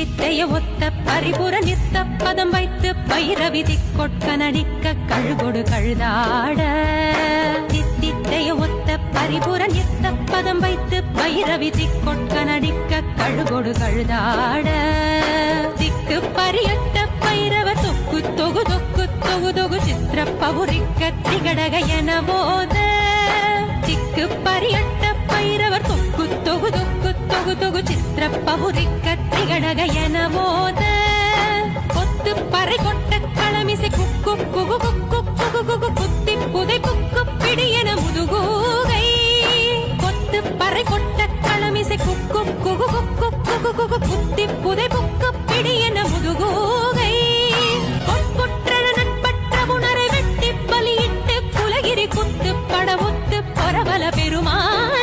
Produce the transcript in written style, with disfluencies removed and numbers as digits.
தித்தைய ஒத்த பரிபுர நித்த பதம் வைத்து பைரவி திக்கொட்க நடிக்க கழுகொடு கழுதாட தித்தைய ஒத்த பரிபுர நித்த பதம் வைத்து பைரவி திக்கொட்க நடிக்க கழுகொடு கழுதாட திக்கு பரியட்ட பைரவ தொக்கு தொகு தொக்கு தொகு தொகு சித்திர பவுரிக்க திகடக என போத திக்கு பரியட்ட பைரவர் தொக்கு தொகு தொக்கு தொகு தொகு சித்திர பவுரிக்க திகடக என போத கொத்து பறை கொட்ட களமிசை குக்கு குகு குக்கு குகு குகு குத்தி புதை புக்கு பிடி என முதுகூகை கொத்து பறை கொட்ட களமிசை குக்கு குகு குக்கு குகு குகு குத்தி புதை புக்கு பிடி என முதுகூகை பொற்புற்ற நட்பற்ற உணரை வெட்டி பலியிட்டு குலகிரி குத்து படவுத்து பரவல பெருமாள்